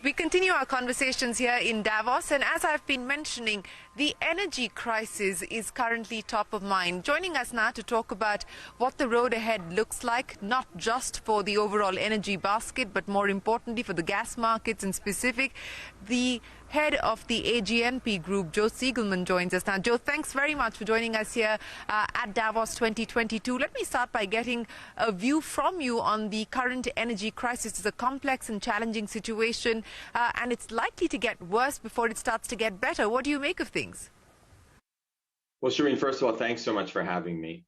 We continue our conversations here in Davos, and as I've been mentioning, the energy crisis is currently top of mind. Joining us now to talk about what the road ahead looks like, not just for the overall energy basket, but more importantly for the gas markets in specific, the head of the AG&P Group, Joe Sigelman, joins us now. Joe, thanks very much for joining us here at Davos 2022. Let me start by getting a view from you on the current energy crisis. It's a complex and challenging situation, and it's likely to get worse before it starts to get better. What do you make of things? Well, Shereen, first of all, thanks so much for having me.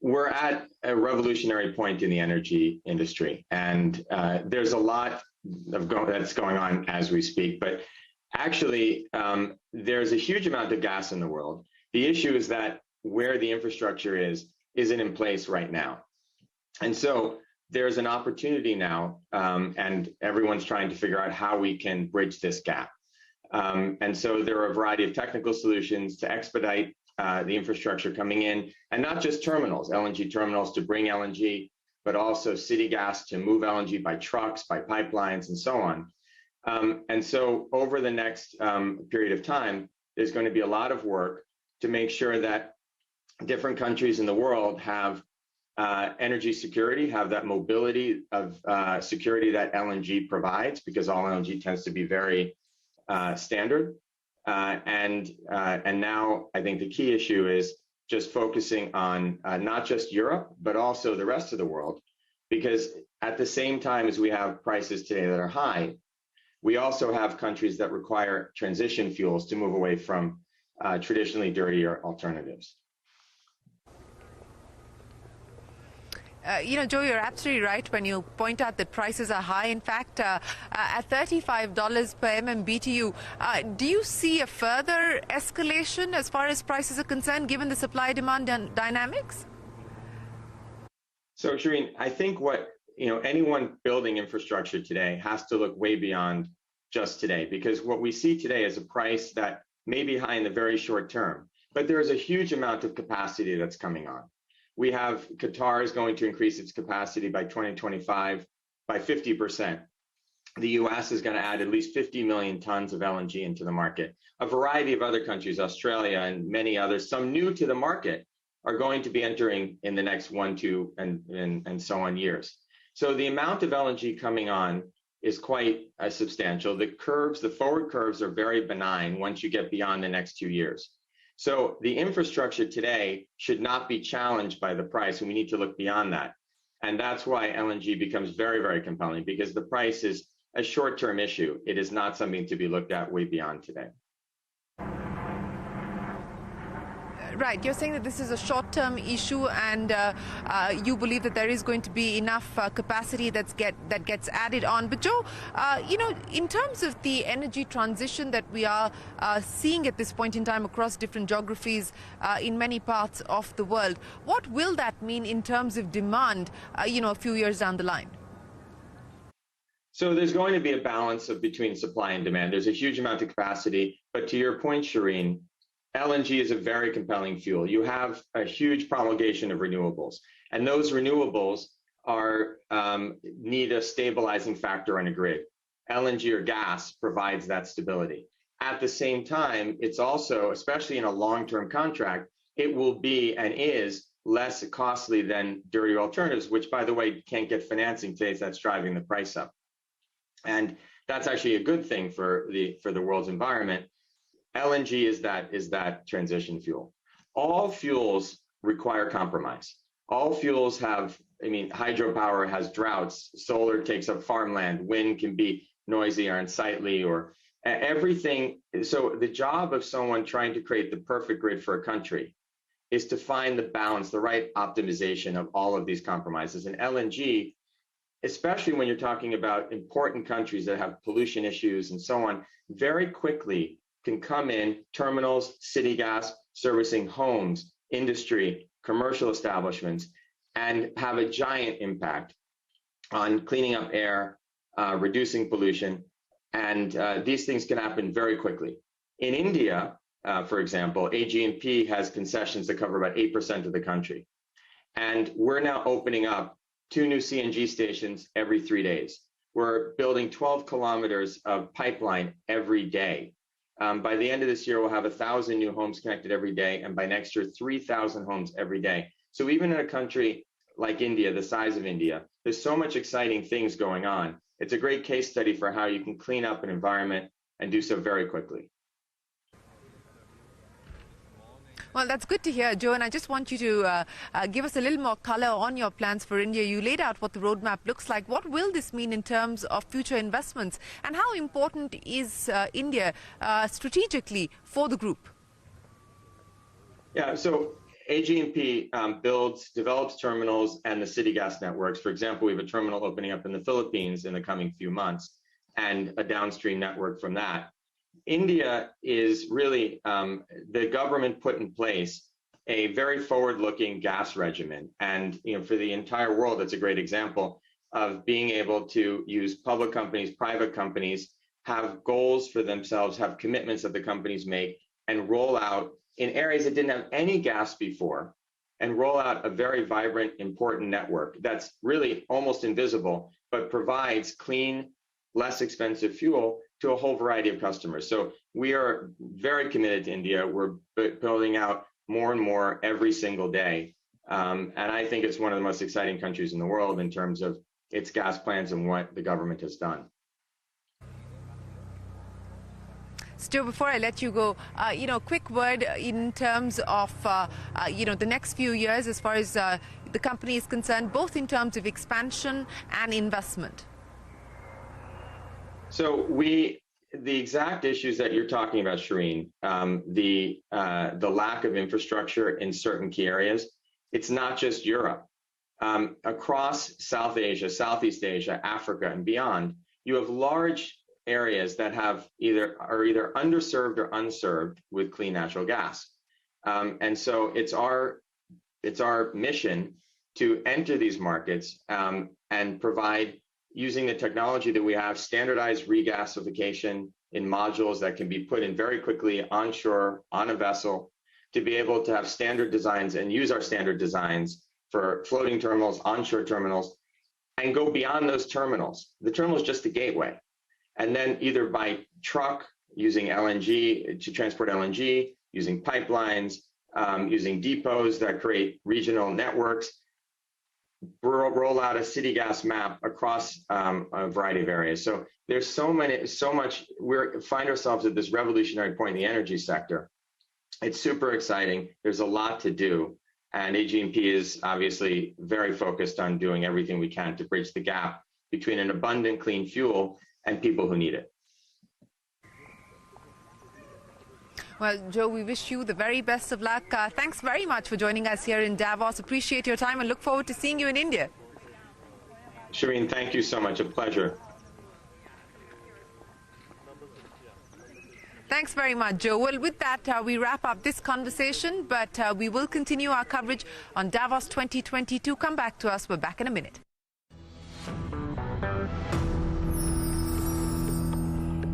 We're at a revolutionary point in the energy industry, and there's a lot that's going on as we speak. But actually, there's a huge amount of gas in the world. The issue is that where the infrastructure isn't in place right now. And so there's an opportunity now, and everyone's trying to figure out how we can bridge this gap. And so there are a variety of technical solutions to expedite the infrastructure coming in, and not just terminals, LNG terminals to bring LNG, but also city gas to move LNG by trucks, by pipelines, and so on. And so over the next period of time, there's going to be a lot of work to make sure that different countries in the world have energy security, have that mobility of security that LNG provides, because all LNG tends to be very standard. And now I think the key issue is just focusing on not just Europe, but also the rest of the world, because at the same time as we have prices today that are high, we also have countries that require transition fuels to move away from traditionally dirtier alternatives. Joe, you're absolutely right when you point out that prices are high. In fact, at $35 per MMBTU, do you see a further escalation as far as prices are concerned, given the supply-demand dynamics? So, Shereen, I think anyone building infrastructure today has to look way beyond just today, because what we see today is a price that may be high in the very short term, but there is a huge amount of capacity that's coming on. We have Qatar is going to increase its capacity by 2025 by 50%. The US is going to add at least 50 million tons of LNG into the market. A variety of other countries, Australia and many others, some new to the market, are going to be entering in the next 1, 2, and so on years. So the amount of LNG coming on is quite substantial. The forward curves are very benign once you get beyond the next 2 years. So the infrastructure today should not be challenged by the price, and we need to look beyond that. And that's why LNG becomes very, very compelling, because the price is a short-term issue. It is not something to be looked at way beyond today. Right. You're saying that this is a short-term issue, and you believe that there is going to be enough capacity that gets added on. But Joe, in terms of the energy transition that we are seeing at this point in time across different geographies in many parts of the world, what will that mean in terms of demand, a few years down the line? So there's going to be a balance between supply and demand. There's a huge amount of capacity, but to your point, Shereen, LNG is a very compelling fuel. You have a huge promulgation of renewables, and those renewables need a stabilizing factor on a grid. LNG or gas provides that stability. At the same time, it's also, especially in a long-term contract, it will be and is less costly than dirty alternatives, which, by the way, can't get financing today. So that's driving the price up, and that's actually a good thing for the world's environment. LNG is that transition fuel. All fuels require compromise. All fuels hydropower has droughts, solar takes up farmland, wind can be noisy or unsightly, or everything. So the job of someone trying to create the perfect grid for a country is to find the balance, the right optimization of all of these compromises. And LNG, especially when you're talking about important countries that have pollution issues and so on, very quickly can come in, terminals, city gas, servicing homes, industry, commercial establishments, and have a giant impact on cleaning up air, reducing pollution, and these things can happen very quickly. In India, for example, AG&P has concessions that cover about 8% of the country. And we're now opening up 2 new CNG stations every 3 days. we're building 12 kilometers of pipeline every day. By the end of this year, we'll have 1,000 new homes connected every day, and by next year, 3,000 homes every day. So even in a country like India, the size of India, there's so much exciting things going on. It's a great case study for how you can clean up an environment and do so very quickly. Well, that's good to hear, Joe, and I just want you to give us a little more color on your plans for India. You laid out what the roadmap looks like. What will this mean in terms of future investments, and how important is India strategically for the group? Yeah, so AG&P develops terminals and the city gas networks. For example, we have a terminal opening up in the Philippines in the coming few months and a downstream network from that. India is really, the government put in place a very forward-looking gas regimen. And for the entire world, it's a great example of being able to use public companies, private companies, have goals for themselves, have commitments that the companies make, and roll out in areas that didn't have any gas before, and roll out a very vibrant, important network that's really almost invisible, but provides clean, less expensive fuel to a whole variety of customers. So we are very committed to India. We're building out more and more every single day. And I think it's one of the most exciting countries in the world in terms of its gas plans and what the government has done. Stu, before I let you go, quick word in terms of, the next few years as far as the company is concerned, both in terms of expansion and investment. So the exact issues that you're talking about, Shereen, the lack of infrastructure in certain key areas, it's not just Europe. Across South Asia, Southeast Asia, Africa, and beyond, you have large areas that are either underserved or unserved with clean natural gas. And so it's our mission to enter these markets and provide, using the technology that we have, standardized regasification in modules that can be put in very quickly onshore on a vessel, to be able to have standard designs and use our standard designs for floating terminals, onshore terminals, and go beyond those terminals. The terminal is just the gateway. And then either by truck, using LNG to transport LNG, using pipelines, using depots that create regional networks, roll out a city gas map across a variety of areas. So there's so much, we find ourselves at this revolutionary point in the energy sector. It's super exciting. There's a lot to do. And AG&P is obviously very focused on doing everything we can to bridge the gap between an abundant clean fuel and people who need it. Well, Joe, we wish you the very best of luck. Thanks very much for joining us here in Davos. Appreciate your time and look forward to seeing you in India. Shereen, thank you so much. A pleasure. Thanks very much, Joe. Well, with that, we wrap up this conversation, but we will continue our coverage on Davos 2022. Come back to us. We're back in a minute.